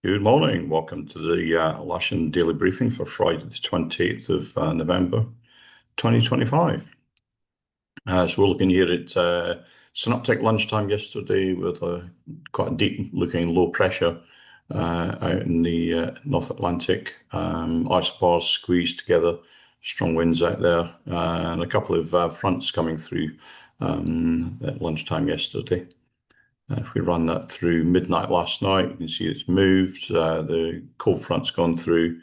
Good morning. Welcome to the Lasham Daily Briefing for Friday, the 28th of November, 2025. So we're looking here at synoptic lunchtime yesterday with quite a deep looking low pressure out in the North Atlantic. Isobars squeezed together, strong winds out there, and a couple of fronts coming through at lunchtime yesterday. If we run that through midnight last night, you can see it's moved. The cold front's gone through.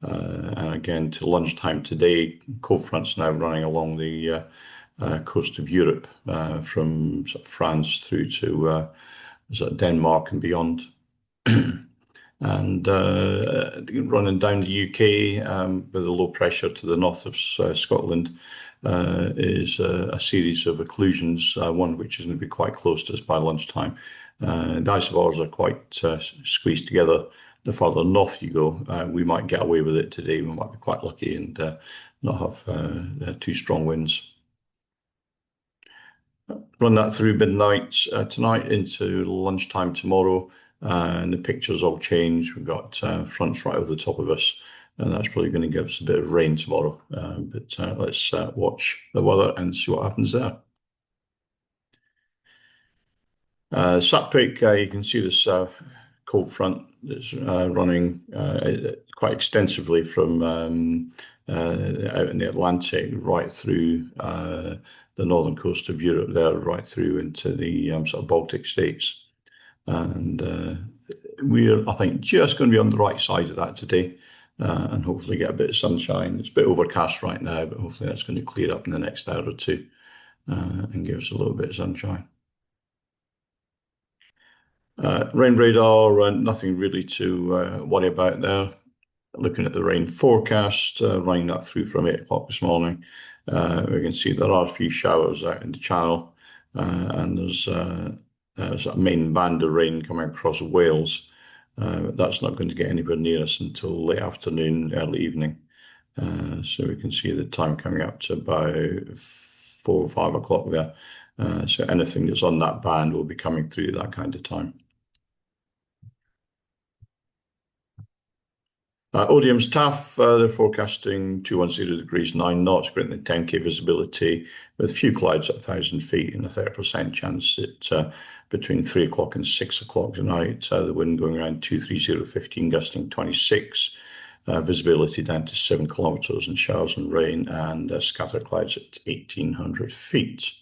And again, to lunchtime today, cold front's now running along the coast of Europe from sort of France through to sort of Denmark and beyond. And running down the UK with the low pressure to the north of Scotland is a series of occlusions, one which is going to be quite close to us by lunchtime. The isobars are quite squeezed together. The further north you go, we might get away with it today. We might be quite lucky and not have too strong winds. Run that through midnight tonight into lunchtime tomorrow, and the pictures all change. We've got fronts right over the top of us, and that's probably going to give us a bit of rain tomorrow. But let's watch the weather and see what happens there. Satpic, you can see this cold front that's running quite extensively from out in the Atlantic right through the northern coast of Europe there, right through into the sort of Baltic states. And we're, I think, just going to be on the right side of that today and hopefully get a bit of sunshine. It's a bit overcast right now, but hopefully that's going to clear up in the next hour or two and give us a little bit of sunshine. Rain radar, nothing really to worry about there. Looking at the rain forecast, running that through from 8 o'clock this morning, we can see there are a few showers out in the channel, and there's a main band of rain coming across Wales. That's not going to get anywhere near us until late afternoon, early evening. So we can see the time coming up to about 4 or 5 o'clock there. So anything that's on that band will be coming through that kind of time. Odium's TAF, they're forecasting 210 degrees, 9 knots, greater than 10k visibility, with few clouds at 1,000 feet and a 30% chance at between 3 o'clock and 6 o'clock tonight. The wind going around 230, 15, gusting 26. Visibility down to 7 kilometers and showers and rain, and scattered clouds at 1,800 feet.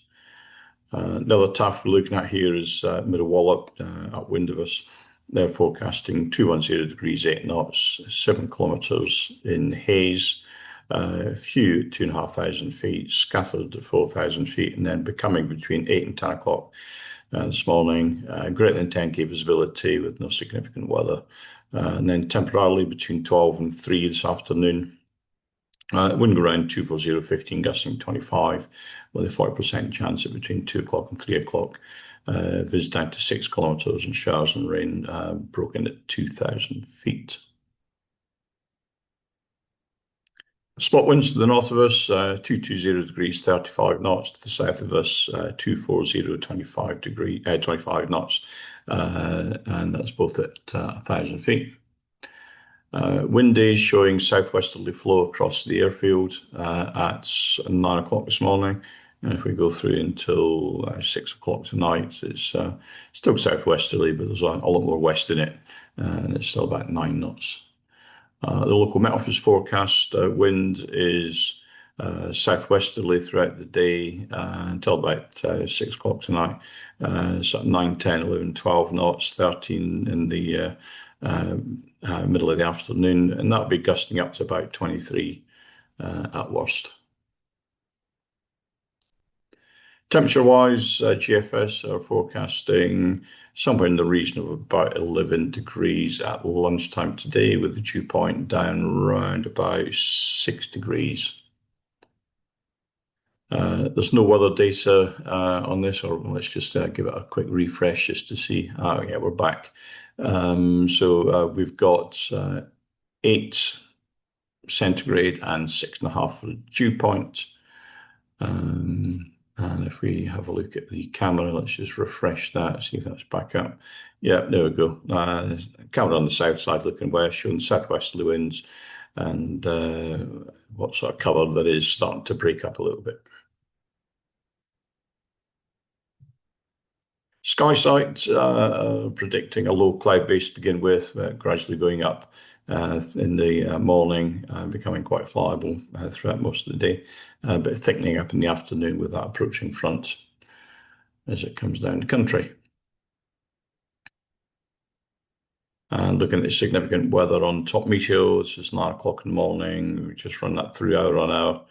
The other TAF we're looking at here is Middle Wallop, upwind of us. They're forecasting 210 degrees, 8 knots, 7 kilometers in haze, a few 2,500 feet, scattered at 4,000 feet, and then becoming between 8 and 10 o'clock this morning. Greater than 10k visibility with no significant weather. And then temporarily between 12 and 3 this afternoon. Wind around 240, 15, gusting 25, with a 40% chance at between 2 o'clock and 3 o'clock. Viz down to 6 kilometers and showers and rain broken at 2,000 feet. Spot winds to the north of us, 220 degrees, 35 knots. To the south of us, 240, 25 knots. And that's both at 1,000 feet. Wind days showing southwesterly flow across the airfield at 9 o'clock this morning. And if we go through until 6 o'clock tonight, it's still southwesterly, but there's a lot more west in it, and it's still about 9 knots. The local Met Office forecast wind is southwesterly throughout the day until about 6 o'clock tonight. So 9, 10, 11, 12 knots, 13 in the middle of the afternoon, and that'll be gusting up to about 23 at worst. Temperature-wise, GFS are forecasting somewhere in the region of about 11 degrees at lunchtime today, with the dew point down around about 6 degrees. There's no weather data on this, or let's just give it a quick refresh just to see. Oh, yeah, we're back. So we've got 8 centigrade and 6.5 for the dew point. And if we have a look at the camera, let's just refresh that, see if that's back up. Yeah, there we go. Camera on the south side looking west, showing southwesterly winds and what sort of cover that is starting to break up a little bit. Sky sight predicting a low cloud base to begin with, gradually going up in the morning, becoming quite flyable throughout most of the day, but thickening up in the afternoon with that approaching front as it comes down the country. And looking at the significant weather on top meteor, this is 9 o'clock in the morning. We just run that through hour on hour.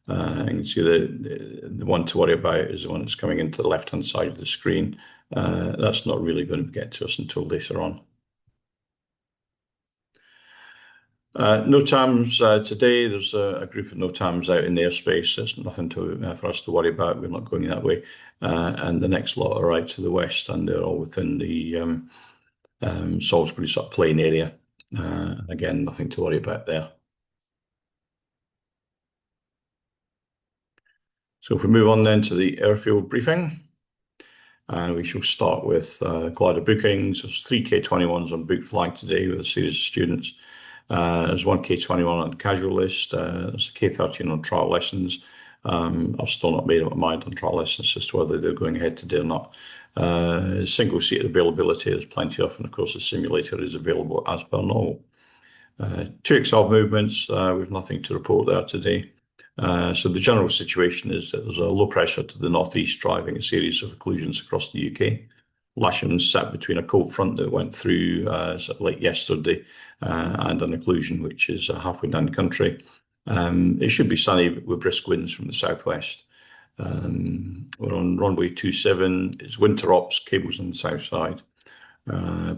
And you can see the one to worry about is the one that's coming into the left-hand side of the screen. That's not really going to get to us until later on. NOTAMs today, there's a group of NOTAMs out in the airspace. There's nothing for us to worry about. We're not going that way. And the next lot are out to the west, and they're all within the Salisbury sort of plain area. Again, nothing to worry about there. So if we move on then to the airfield briefing, and we shall start with glider bookings. There's 3 K21s on book flight today with a series of students. There's 1 K21 on the casual list. There's a K13 on trial lessons. I've still not made up my mind on trial lessons as to whether they're going ahead today or not. Single seat availability, there's plenty of, and of course the simulator is available as per normal. 2XL movements, we've nothing to report there today. So the general situation is that there's a low pressure to the northeast driving a series of occlusions across the UK. Lasham sat between a cold front that went through sort of late yesterday and an occlusion which is halfway down the country. It should be sunny with brisk winds from the southwest. We're on runway 27. It's winter ops, cables on the south side.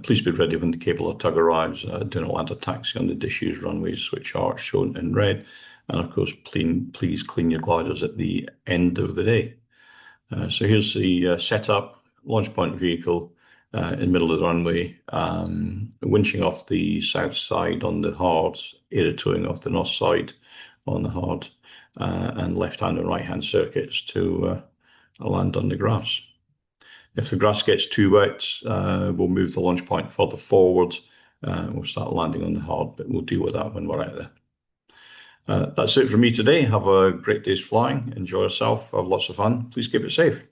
Please be ready when the cable or tug arrives. Do not land a taxi on the disused runways, which are shown in red. And of course, please clean your gliders at the end of the day. So here's the setup. Launch point vehicle in the middle of the runway, winching off the south side on the hard, aero towing off the north side on the hard, and left-hand and right-hand circuits to land on the grass. If the grass gets too wet, we'll move the launch point further forward. We'll start landing on the hard, but we'll deal with that when we're out there. That's it from me today. Have a great day's flying. Enjoy yourself. Have lots of fun. Please keep it safe.